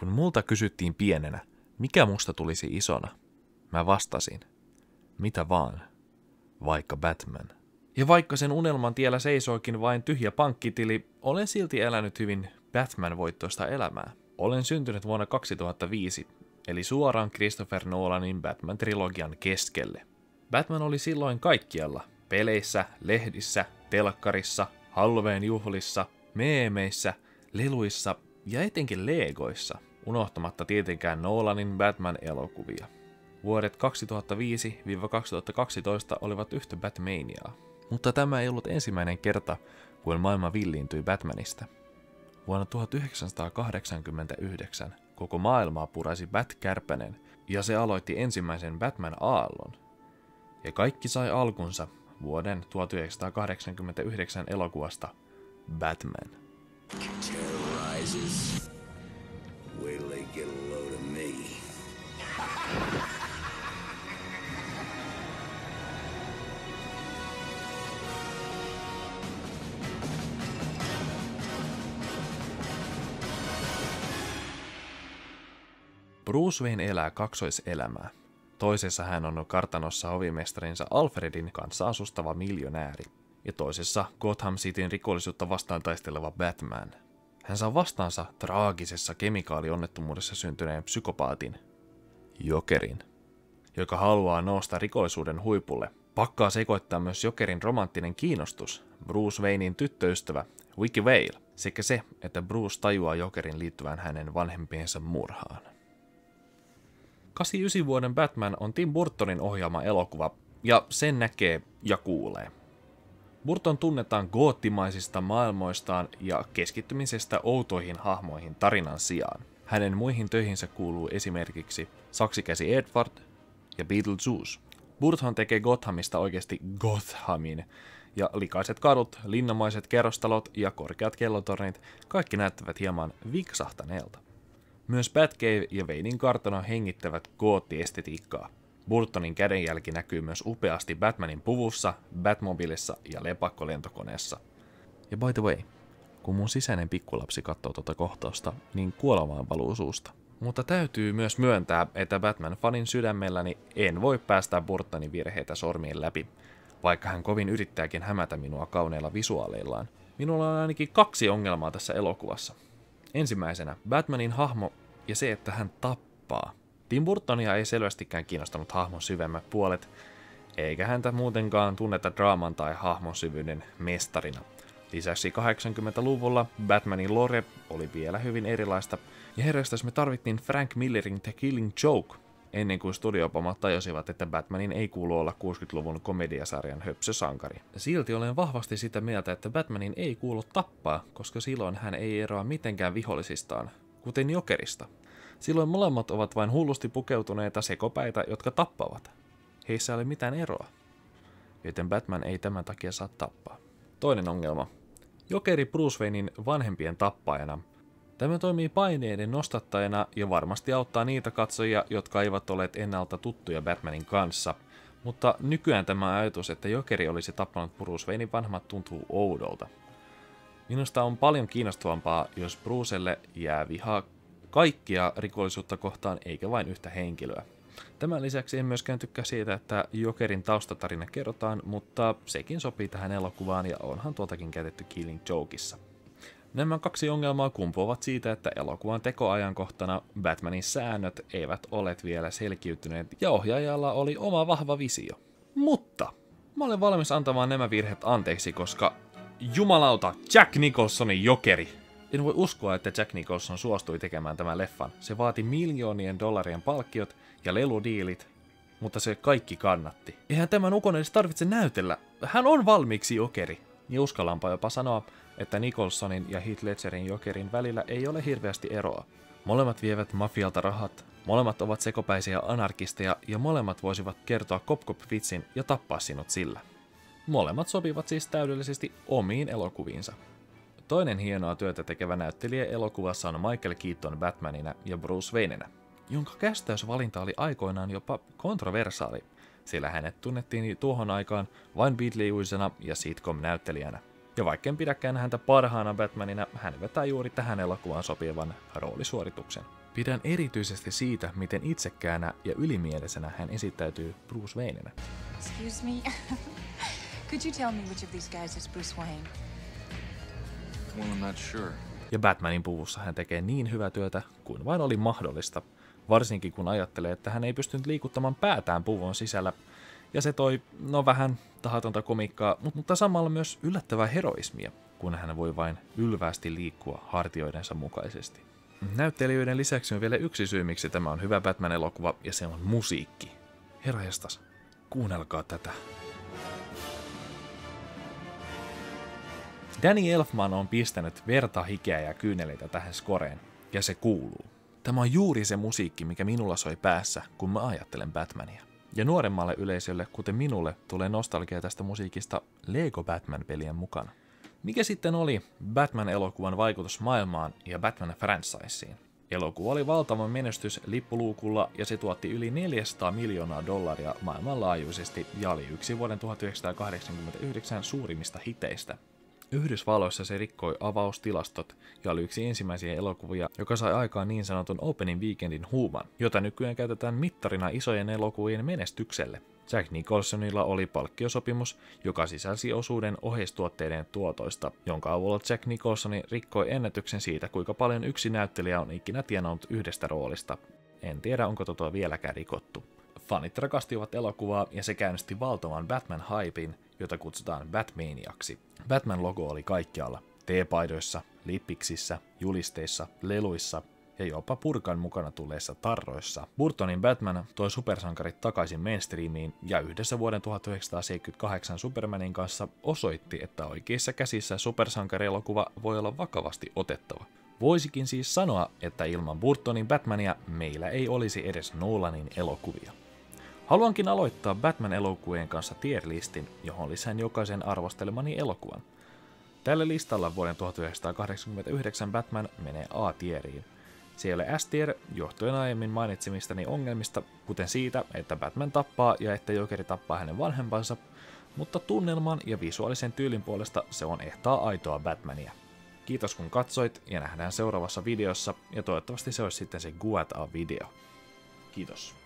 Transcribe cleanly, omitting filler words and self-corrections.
Kun multa kysyttiin pienenä, mikä musta tulisi isona, mä vastasin, mitä vaan, vaikka Batman. Ja vaikka sen unelman tiellä seisoikin vain tyhjä pankkitili, olen silti elänyt hyvin Batman-voittoista elämää. Olen syntynyt vuonna 2005, eli suoraan Christopher Nolanin Batman-trilogian keskelle. Batman oli silloin kaikkialla, peleissä, lehdissä, telkkarissa, Halloween-juhlissa, meemeissä, leluissa ja etenkin Legoissa, unohtamatta tietenkään Nolanin Batman-elokuvia. Vuodet 2005-2012 olivat yhtä Batmaniaa. Mutta tämä ei ollut ensimmäinen kerta, kun maailma villiintyi Batmanista. Vuonna 1989 koko maailmaa puraisi Bat-kärpänen ja se aloitti ensimmäisen Batman-aallon. Ja kaikki sai alkunsa vuoden 1989 elokuvasta Batman. Bruce Wayne elää kaksoiselämää. Toisessa hän on kartanossa hovimestarinsa Alfredin kanssa asustava miljonääri, ja toisessa Gotham Cityn rikollisuutta vastaan taisteleva Batman. Hän saa vastaansa traagisessa kemikaalionnettomuudessa syntyneen psykopaatin, Jokerin, joka haluaa nousta rikollisuuden huipulle. Pakkaa sekoittaa myös Jokerin romanttinen kiinnostus, Bruce Waynein tyttöystävä, Vicky Vale, sekä se, että Bruce tajuaa Jokerin liittyvän hänen vanhempiensa murhaan. 89 vuoden Batman on Tim Burtonin ohjaama elokuva, ja sen näkee ja kuulee. Burton tunnetaan goottimaisista maailmoistaan ja keskittymisestä outoihin hahmoihin tarinan sijaan. Hänen muihin töihinsä kuuluu esimerkiksi Saksikäsi Edward ja Beetlejuice. Burton tekee Gothamista oikeasti Gothamin, ja likaiset kadut, linnamaiset kerrostalot ja korkeat kellotornit kaikki näyttävät hieman viksahtaneelta. Myös Batcave ja Waynein kartano hengittävät goottiestetiikkaa. Burtonin kädenjälki näkyy myös upeasti Batmanin puvussa, Batmobilessa ja lepakkolentokoneessa. Ja by the way, kun mun sisäinen pikkulapsi katsoo tuota kohtausta, niin kuolemaan valuu suusta. Mutta täytyy myös myöntää, että Batman-fanin sydämelläni en voi päästää Burtonin virheitä sormien läpi, vaikka hän kovin yrittääkin hämätä minua kauneilla visuaaleillaan. Minulla on ainakin 2 ongelmaa tässä elokuvassa. Ensimmäisenä Batmanin hahmo ja se, että hän tappaa. Tim Burtonia ei selvästikään kiinnostanut hahmon syvemmät puolet, eikä häntä muutenkaan tunneta draaman tai hahmon syvyyden mestarina. Lisäksi 80-luvulla Batmanin lore oli vielä hyvin erilaista, ja herrastas me tarvittiin Frank Millerin The Killing Joke, ennen kuin studiopomat tajosivat, että Batmanin ei kuulu olla 60-luvun komediasarjan höpsösankari. Silti olen vahvasti sitä mieltä, että Batmanin ei kuulu tappaa, koska silloin hän ei eroa mitenkään vihollisistaan, kuten Jokerista. Silloin molemmat ovat vain hullusti pukeutuneita sekopäitä, jotka tappavat. Heissä ei ole mitään eroa, joten Batman ei tämän takia saa tappaa. Toinen ongelma. Jokeri Bruce Waynein vanhempien tappajana. Tämä toimii paineiden nostattajana ja varmasti auttaa niitä katsojia, jotka eivät ole ennalta tuttuja Batmanin kanssa. Mutta nykyään tämä ajatus, että Jokeri olisi tappanut Bruce Waynein vanhemmat, tuntuu oudolta. Minusta on paljon kiinnostavampaa, jos Brucelle jää vihaa kaikkia rikollisuutta kohtaan eikä vain yhtä henkilöä. Tämän lisäksi en myöskään tykkää siitä, että Jokerin taustatarina kerrotaan, mutta sekin sopii tähän elokuvaan ja onhan tuotakin käytetty Killing Jokeissa. Nämä 2 ongelmaa kumpuavat siitä, että elokuvan tekoajankohtana Batmanin säännöt eivät ole vielä selkiytyneet ja ohjaajalla oli oma vahva visio. Mutta mä olen valmis antamaan nämä virheet anteeksi, koska jumalauta, Jack Nicholsonin Jokeri! En voi uskoa, että Jack Nicholson suostui tekemään tämän leffan. Se vaati miljoonien dollarien palkkiot ja leludiilit, mutta se kaikki kannatti. Eihän tämän ukon edes tarvitse näytellä. Hän on valmiiksi Jokeri. Ja uskallanpa jopa sanoa, että Nicholsonin ja Heath Ledgerin Jokerin välillä ei ole hirveästi eroa. Molemmat vievät mafialta rahat, molemmat ovat sekopäisiä anarkisteja ja molemmat voisivat kertoa kop-kop-vitsin ja tappaa sinut sillä. Molemmat sopivat siis täydellisesti omiin elokuviinsa. Toinen hienoa työtä tekevä näyttelijä elokuvassa on Michael Keaton Batmanina ja Bruce Wayneina, jonka kästäysvalinta oli aikoinaan jopa kontroversaali, sillä hänet tunnettiin tuohon aikaan vain Beetlejuicena ja sitcom-näyttelijänä. Ja vaikka en pidäkään häntä parhaana Batmanina, hän vetää juuri tähän elokuvaan sopivan roolisuorituksen. Pidän erityisesti siitä, miten itsekkäänä ja ylimielisenä hän esittäytyy Bruce Wayneina. Excuse me? Could you tell me which of these guys is Bruce Wayne? Well, I'm not sure. Ja Batmanin puvussa hän tekee niin hyvää työtä kuin vain oli mahdollista, varsinkin kun ajattelee, että hän ei pystynyt liikuttamaan päätään puvun sisällä, ja se toi, vähän tahatonta komiikkaa, mutta samalla myös yllättävää heroismia, kun hän voi vain ylvästi liikkua hartioidensa mukaisesti. Näyttelijöiden lisäksi on vielä yksi syy, miksi tämä on hyvä Batman-elokuva, ja se on musiikki. Herranjestas, kuunnelkaa tätä. Danny Elfman on pistänyt verta, hikeä ja kyyneleitä tähän scoreen, ja se kuuluu. Tämä on juuri se musiikki, mikä minulla soi päässä, kun mä ajattelen Batmania. Ja nuoremmalle yleisölle, kuten minulle, tulee nostalgia tästä musiikista Lego Batman-pelien mukana. Mikä sitten oli Batman-elokuvan vaikutus maailmaan ja Batman-franchiseen? Elokuva oli valtava menestys lippuluukulla ja se tuotti yli $400 miljoonaa maailmanlaajuisesti ja oli yksi vuoden 1989 suurimmista hiteistä. Yhdysvalloissa se rikkoi avaustilastot ja oli yksi ensimmäisiä elokuvia, joka sai aikaan niin sanotun Opening Weekendin huuman, jota nykyään käytetään mittarina isojen elokuvien menestykselle. Jack Nicholsonilla oli palkkiosopimus, joka sisälsi osuuden oheistuotteiden tuotoista, jonka avulla Jack Nicholson rikkoi ennätyksen siitä, kuinka paljon yksi näyttelijä on ikinä tienannut yhdestä roolista. En tiedä, onko tota vieläkään rikottu. Fanit rakastivat elokuvaa ja se käynnisti valtavan Batman-hypin, jota kutsutaan Batmaniaksi. Batman-logo oli kaikkialla. Teepaidoissa, lippiksissä, julisteissa, leluissa ja jopa purkan mukana tulleissa tarroissa. Burtonin Batman toi supersankarit takaisin mainstreamiin ja yhdessä vuoden 1978 Supermanin kanssa osoitti, että oikeissa käsissä supersankarielokuva voi olla vakavasti otettava. Voisikin siis sanoa, että ilman Burtonin Batmania meillä ei olisi edes Nolanin elokuvia. Haluankin aloittaa Batman-elokuvien kanssa tier-listin, johon lisään jokaisen arvostelemani elokuvan. Tällä listalla vuoden 1989 Batman menee A-tieriin. Se ei ole S-tier johtuen aiemmin mainitsemistani ongelmista, kuten siitä, että Batman tappaa ja että Jokeri tappaa hänen vanhempansa, mutta tunnelman ja visuaalisen tyylin puolesta se on ehtaa aitoa Batmania. Kiitos kun katsoit ja nähdään seuraavassa videossa ja toivottavasti se olisi sitten se Guat-A-video. Kiitos.